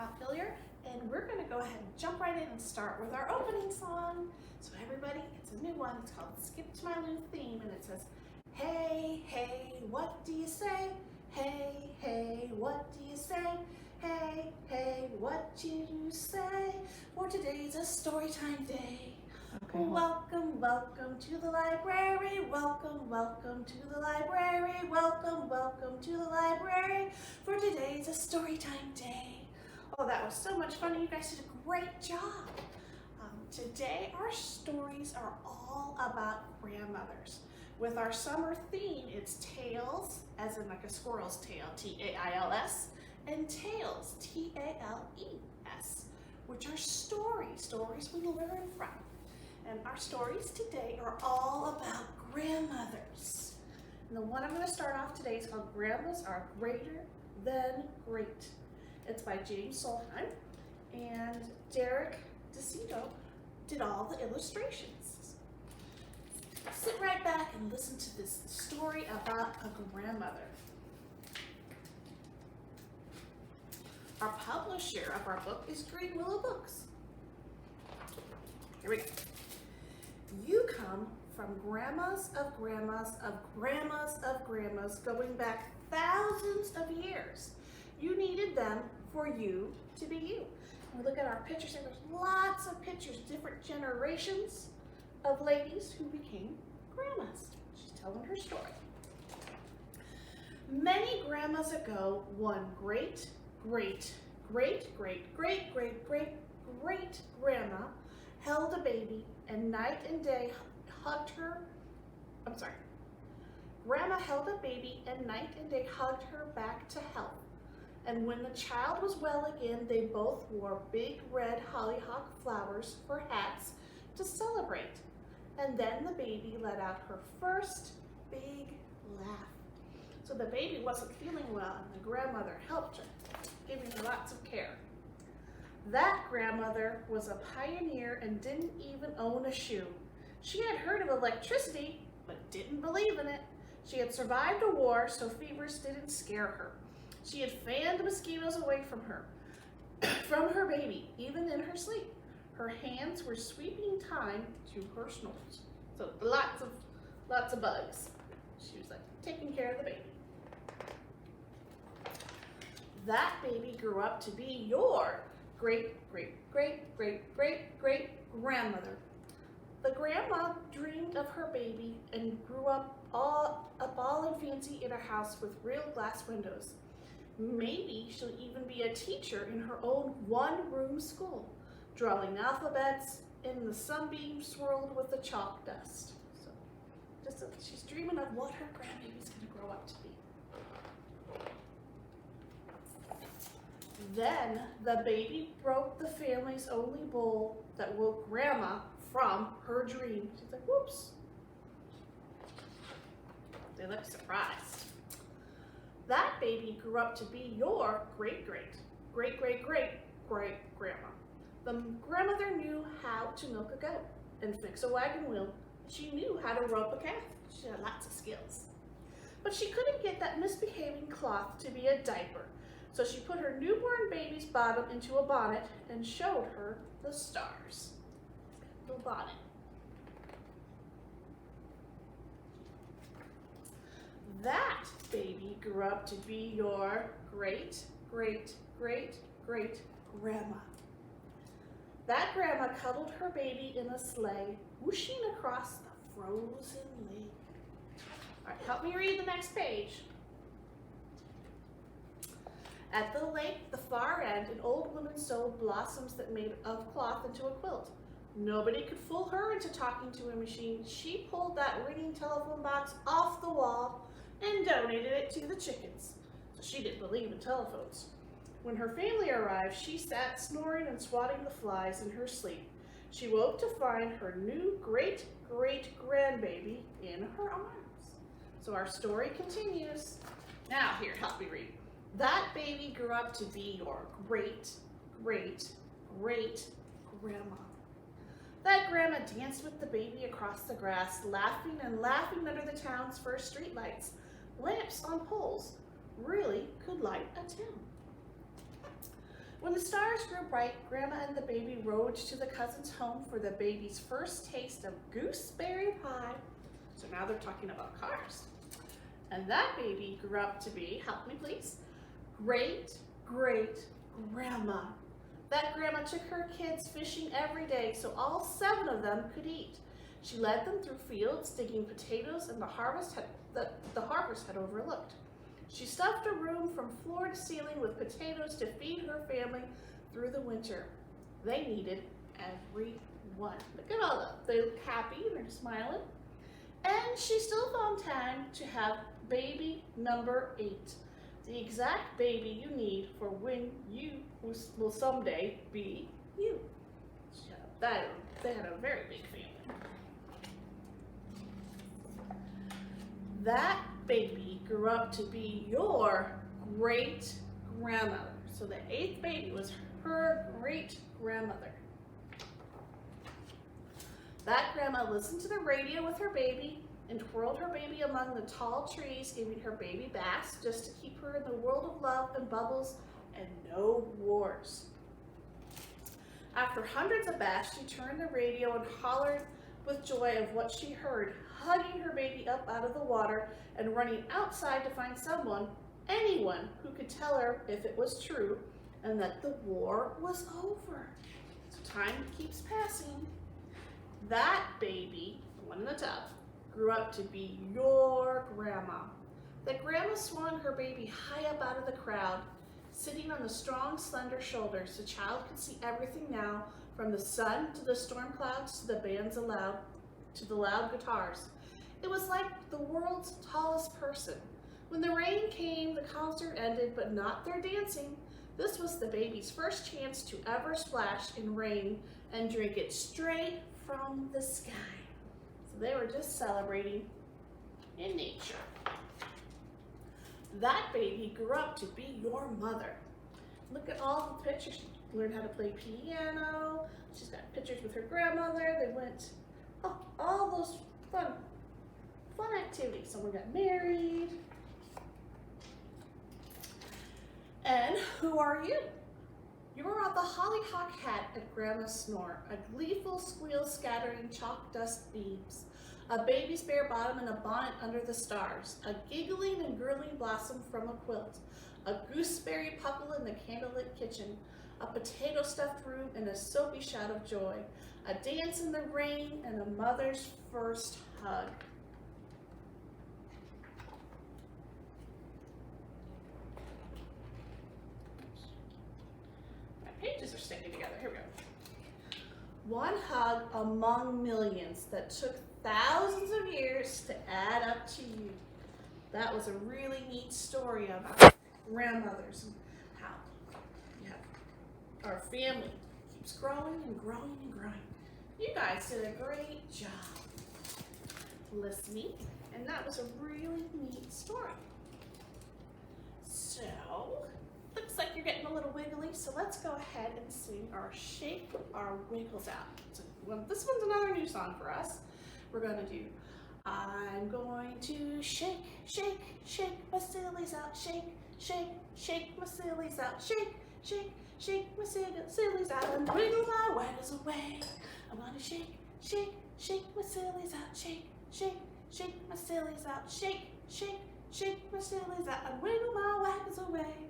Montpelier, and we're going to go ahead and jump right in and start with our opening song. So everybody, it's a new one. It's called Skip to My Lou Theme, and it says, hey, hey, what do you say? Hey, hey, what do you say? Hey, hey, what do you say? For today's a story time day. Okay. Welcome, welcome to the library. Welcome, welcome to the library. Welcome, welcome to the library. For today's a story time day. Oh, that was so much fun. You guys did a great job. Today, our stories are all about grandmothers. With our summer theme, it's Tales, as in like a squirrel's tail, T-A-I-L-S, and Tales, T-A-L-E-S, which are stories we learn from. And our stories today are all about grandmothers. And the one I'm going to start off today is called Grandmas Are Greater Than Great. It's by James Solheim, and Derek DeCito did all the illustrations. Sit right back and listen to this story about a grandmother. Our publisher of our book is Green Willow Books. Here we go. You come from grandmas of grandmas of grandmas of grandmas going back thousands of years. You needed them for you to be you. When we look at our pictures here, there's lots of pictures, different generations of ladies who became grandmas. She's telling her story. Many grandmas ago, one great, great, great, great, great, great, great, great grandma held a baby and night and day hugged her. Grandma held a baby and night and day hugged her back to health. And when the child was well again, they both wore big red hollyhock flowers for hats to celebrate. And then the baby let out her first big laugh. So the baby wasn't feeling well, and the grandmother helped her, giving her lots of care. That grandmother was a pioneer and didn't even own a shoe. She had heard of electricity, but didn't believe in it. She had survived a war, so fevers didn't scare her. She had fanned mosquitoes away from her baby, even in her sleep. Her hands were sweeping time to her snores. So lots of bugs. She was like taking care of the baby. That baby grew up to be your great, great, great, great, great, great grandmother. The grandma dreamed of her baby and grew up all and fancy in a house with real glass windows. Maybe she'll even be a teacher in her own one-room school, drawing alphabets in the sunbeam swirled with the chalk dust. So she's dreaming of what her grandbaby's going to grow up to be. Then the baby broke the family's only bowl that woke Grandma from her dream. She's like, whoops. They look surprised. That baby grew up to be your great, great, great, great, great, great grandma. The grandmother knew how to milk a goat and fix a wagon wheel. She knew how to rope a calf. She had lots of skills. But she couldn't get that misbehaving cloth to be a diaper. So she put her newborn baby's bottom into a bonnet and showed her the stars. The bonnet. That baby grew up to be your great, great, great, great grandma. That grandma cuddled her baby in a sleigh, whooshing across the frozen lake. All right, help me read the next page. At the lake, the far end, an old woman sewed blossoms that made of cloth into a quilt. Nobody could fool her into talking to a machine. She pulled that ringing telephone box off the wall and donated it to the chickens. So she didn't believe in telephones. When her family arrived, she sat snoring and swatting the flies in her sleep. She woke to find her new great-great-grandbaby in her arms. So our story continues. Now here, help me read. That baby grew up to be your great, great, great grandma. That grandma danced with the baby across the grass, laughing and laughing under the town's first streetlights. Lamps on poles really could light a town. When the stars grew bright, Grandma and the baby rode to the cousin's home for the baby's first taste of gooseberry pie. So now they're talking about cars. And that baby grew up to be, help me please, great-great-grandma. That grandma took her kids fishing every day so all 7 of them could eat. She led them through fields digging potatoes and the harvest had overlooked. She stuffed a room from floor to ceiling with potatoes to feed her family through the winter. They needed every one. Look at all of them. They look happy and they're smiling. And she still found time to have baby number 8, the exact baby you need for when you will someday be you. So they had a very big family. That baby grew up to be your great-grandmother. So the 8th baby was her great-grandmother. That grandma listened to the radio with her baby and twirled her baby among the tall trees, giving her baby baths just to keep her in the world of love and bubbles and no wars. After hundreds of baths, she turned the radio and hollered with joy of what she heard, hugging her baby up out of the water and running outside to find anyone who could tell her if it was true and that the war was over. So time keeps passing. That baby, the one in the tub, grew up to be your grandma. That grandma swung her baby high up out of the crowd, sitting on the strong, slender shoulders. The child could see everything now, from the sun to the storm clouds to the bands aloud, to the loud guitars. It was like the world's tallest person. When the rain came, the concert ended, but not their dancing. This was the baby's first chance to ever splash in rain and drink it straight from the sky. So they were just celebrating in nature. That baby grew up to be your mother. Look at all the pictures. She learned how to play piano. She's got pictures with her grandmother. They went, all those fun activities. Someone got married. And who are you? You're the hollyhock hat at Grandma's snore, a gleeful squeal scattering chalk dust beams, a baby's bare bottom and a bonnet under the stars, a giggling and gurgling blossom from a quilt, a gooseberry puckle in the candlelit kitchen, a potato stuffed room and a soapy shout of joy, a dance in the rain and a mother's first hug. Pages are sticking together. Here we go. One hug among millions that took thousands of years to add up to you. That was a really neat story about grandmothers and how our family keeps growing and growing and growing. You guys did a great job listening, and that was a really neat story. So, looks like you're getting a little wiggly, so let's go ahead and sing our Shake Our Wiggles Out. So, this one's another new song for us. We're going to do, I'm going to shake, shake, shake my sillies out. Shake, shake, shake my sillies out. Shake, shake, shake my sillies out and wiggle my waggles away. I'm going to shake, shake, shake my sillies out. Shake, shake, shake my sillies out. Shake, shake, shake my sillies out and wiggle my waggles away.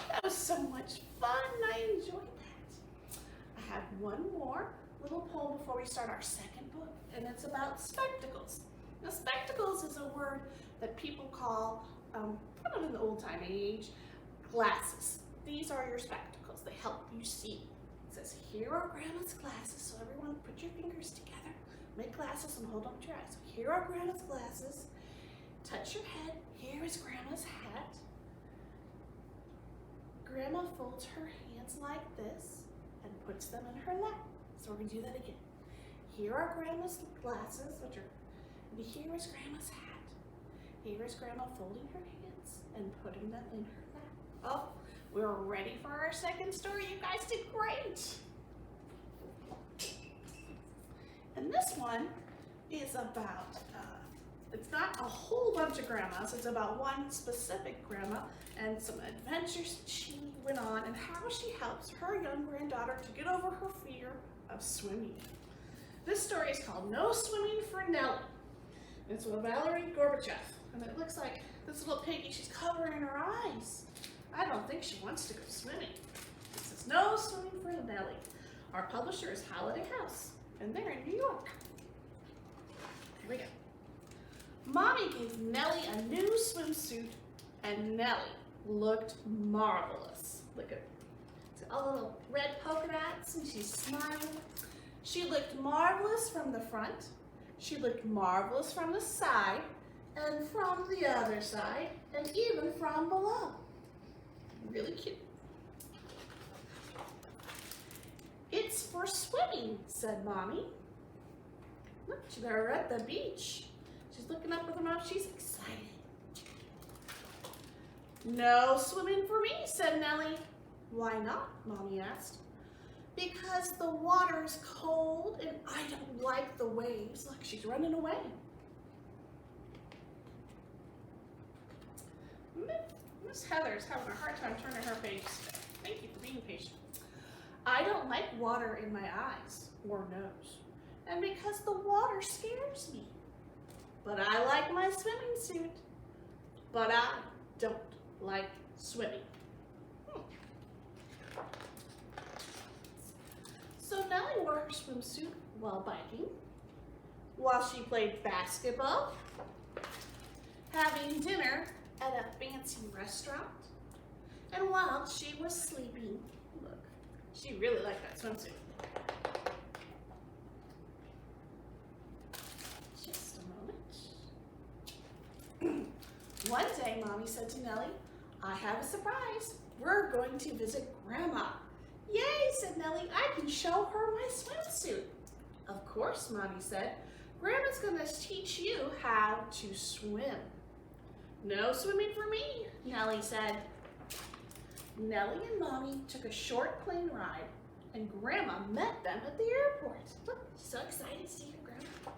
That was so much fun. I enjoyed that. I have one more little poem before we start our second book, and it's about spectacles. Now, spectacles is a word that people call, probably in the old time age, glasses. These are your spectacles. They help you see. It says, here are Grandma's glasses. So everyone put your fingers together, make glasses and hold up to your eyes. So here are Grandma's glasses. Touch your head. Here is Grandma's hat. Grandma folds her hands like this and puts them in her lap. So we're going to do that again. Here are Grandma's glasses, and here is Grandma's hat. Here is Grandma folding her hands and putting them in her lap. Oh, we're ready for our second story. You guys did great. And this one is about, it's not a whole lot bunch of grandmas. It's about one specific grandma and some adventures she went on and how she helps her young granddaughter to get over her fear of swimming. This story is called No Swimming for Nelly. It's with Valerie Gorbachev. And it looks like this little piggy, she's covering her eyes. I don't think she wants to go swimming. It says No Swimming for Nelly. Our publisher is Holiday House, and they're in New York. Here we go. Mommy gave Nelly a new swimsuit, and Nelly looked marvelous. Look at her. It's got all the little red polka dots, and she's smiling. She looked marvelous from the front. She looked marvelous from the side, and from the other side, and even from below. Really cute. It's for swimming, said Mommy. Look, they're at the beach. She's looking up with her mouth. She's excited. No swimming for me, said Nelly. Why not? Mommy asked. Because the water's cold and I don't like the waves. Look, she's running away. Miss Heather's having a hard time turning her pages today. Thank you for being patient. I don't like water in my eyes or nose, and because the water scares me. But I like my swimming suit, but I don't like swimming. So Nelly wore her swimsuit while biking, while she played basketball, having dinner at a fancy restaurant, and while she was sleeping. Look, she really liked that swimsuit. Just a moment. One day, Mommy said to Nelly, I have a surprise. We're going to visit Grandma. Yay, said Nelly, I can show her my swimsuit. Of course, Mommy said. Grandma's going to teach you how to swim. No swimming for me, Nelly said. Nelly and Mommy took a short plane ride, and Grandma met them at the airport. Look, she's so excited to see her Grandma.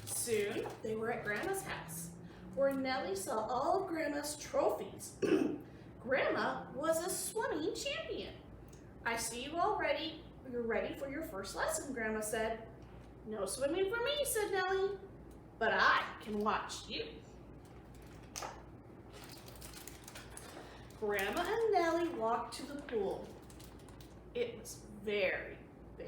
Soon, they were at Grandma's house, where Nelly saw all of Grandma's trophies. Grandma was a swimming champion. I see you all ready. You're ready for your first lesson, Grandma said. No swimming for me, said Nelly, but I can watch you. Grandma and Nelly walked to the pool. It was very big.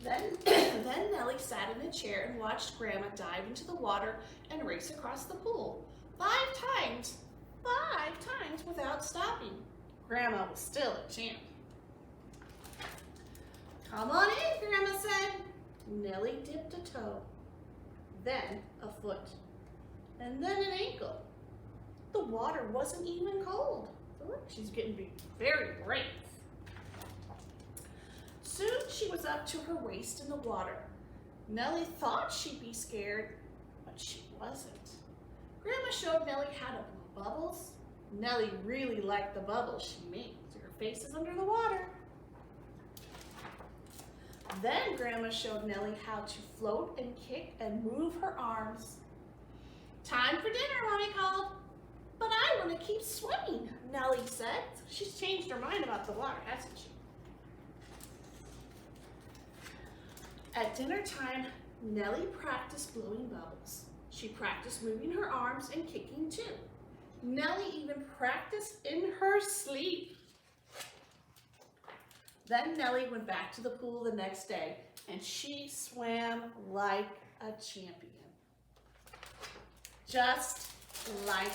Then Nelly sat in a chair and watched Grandma dive into the water and race across the pool. 5 times without stopping. Grandma was still a champ. Come on in, Grandma said. Nelly dipped a toe, then a foot, and then an ankle. The water wasn't even cold. Look, she's getting very brave. Soon she was up to her waist in the water. Nelly thought she'd be scared, but she wasn't. Grandma showed Nelly how to blow bubbles. Nelly really liked the bubbles she made. So her face is under the water. Then Grandma showed Nelly how to float and kick and move her arms. Time for dinner, Mommy called. But I want to keep swimming, Nelly said. She's changed her mind about the water, hasn't she? At dinner time, Nelly practiced blowing bubbles. She practiced moving her arms and kicking too. Nelly even practiced in her sleep. Then Nelly went back to the pool the next day, and she swam like a champion. Just like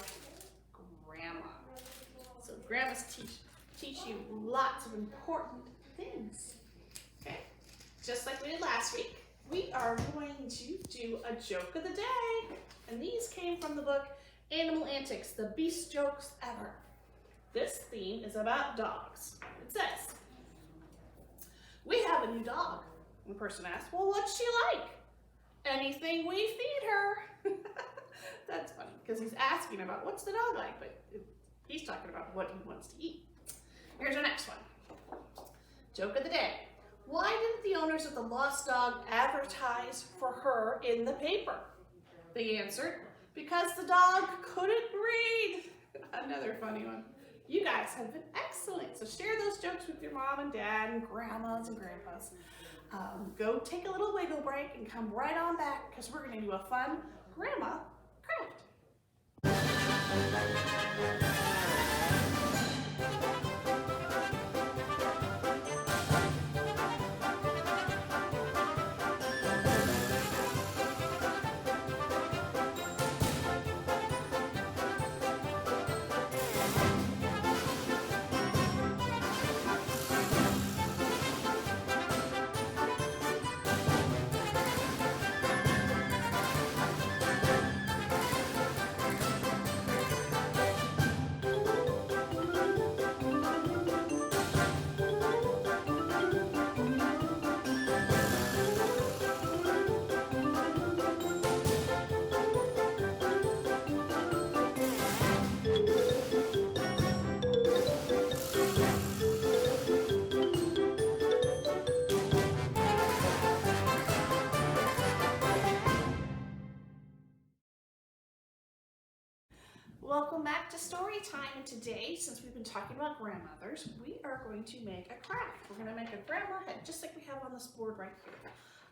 Grandma. So Grandmas teach you lots of important things. Okay? Just like we did last week, we are going to do a joke of the day. And these came from the book Animal Antics, the Best Jokes Ever. This theme is about dogs. It says, we have a new dog. And the person asks, well, what's she like? Anything we feed her. That's funny, because he's asking about what's the dog like, but he's talking about what he wants to eat. Here's our next one. Joke of the day. Why didn't the owners of the lost dog advertise for her in the paper? They answered, because the dog couldn't read. Another funny one. You guys have been excellent. So share those jokes with your mom and dad and grandmas and grandpas. Go take a little wiggle break and come right on back because we're going to do a fun grandma craft. Welcome back to Storytime, and today, since we've been talking about grandmothers, we are going to make a craft. We're going to make a grandma head, just like we have on this board right here.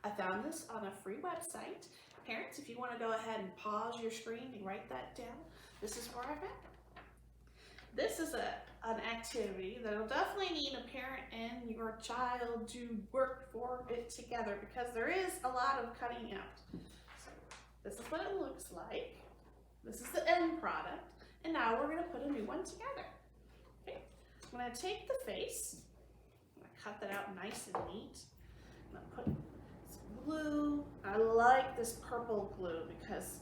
I found this on a free website. Parents, if you want to go ahead and pause your screen and write that down, this is where I found it. This is an activity that will definitely need a parent and your child to work for it together because there is a lot of cutting out. So this is what it looks like. This is the end product, and now we're going to put a new one together. Okay, I'm going to take the face, I'm going to cut that out nice and neat. I'm going to put some glue. I like this purple glue because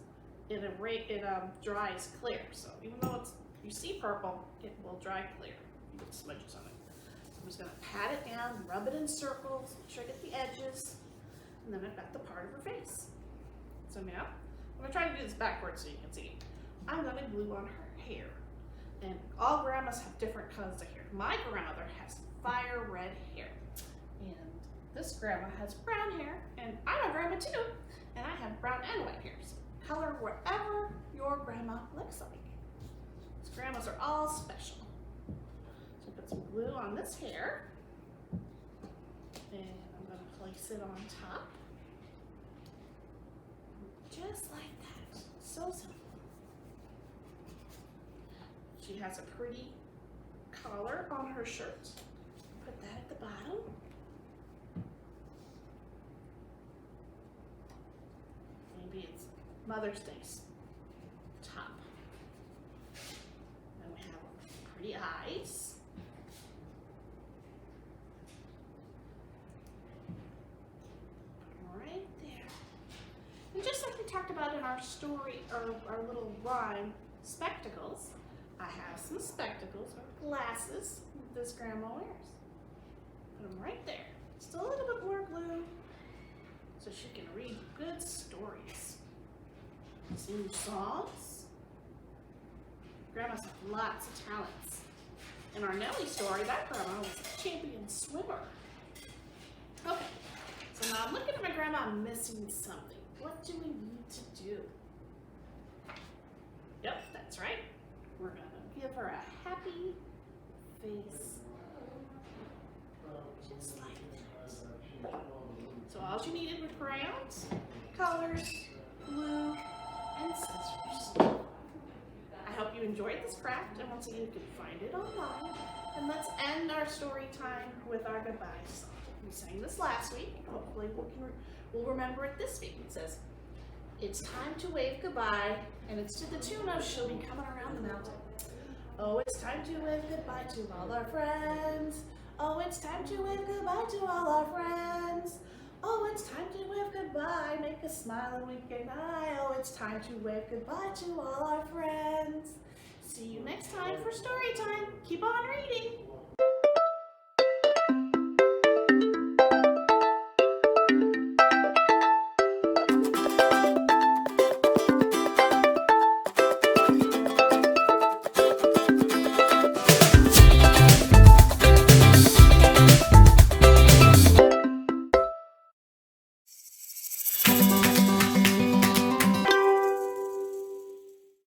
it dries clear. So even though you see purple, it will dry clear. You get smudges on it. So I'm just going to pat it down, rub it in circles, make sure I get the edges, and then I've got the part of her face. So now, I'm going to try to do this backwards so you can see. I'm going to glue on her hair. And all grandmas have different colors of hair. My grandmother has fire red hair. And this grandma has brown hair. And I'm a grandma too. And I have brown and white hair. So color whatever your grandma looks like. These grandmas are all special. So put some glue on this hair. And I'm going to place it on top. Just like that. So simple. She has a pretty collar on her shirt. Put that at the bottom. Maybe it's Mother's Day's top. And we have pretty eyes. Right there. And just like we talked about in our story, or our little rhyme, spectacles, I have some spectacles or glasses this grandma wears. Put them right there. Just a little bit more glue so she can read good stories. Sing songs. Grandmas have lots of talents. In our Nelly story, that grandma was a champion swimmer. Okay, so now I'm looking at my grandma, I'm missing something. What do we need to do? Yep, that's right. We're gonna give her a happy face, just like that. So all you needed were crayons, colors, glue, and scissors. I hope you enjoyed this craft, and once again, you can find it online. And let's end our story time with our goodbye song. We sang this last week. Hopefully we'll remember it this week. It says, "It's time to wave goodbye," and it's to the tune of "She'll Be Coming Around the Mountain." Oh, it's time to wave goodbye to all our friends. Oh, it's time to wave goodbye to all our friends. Oh, it's time to wave goodbye. Make a smile and wink an eye. Oh, it's time to wave goodbye to all our friends. See you next time for story time. Keep on reading.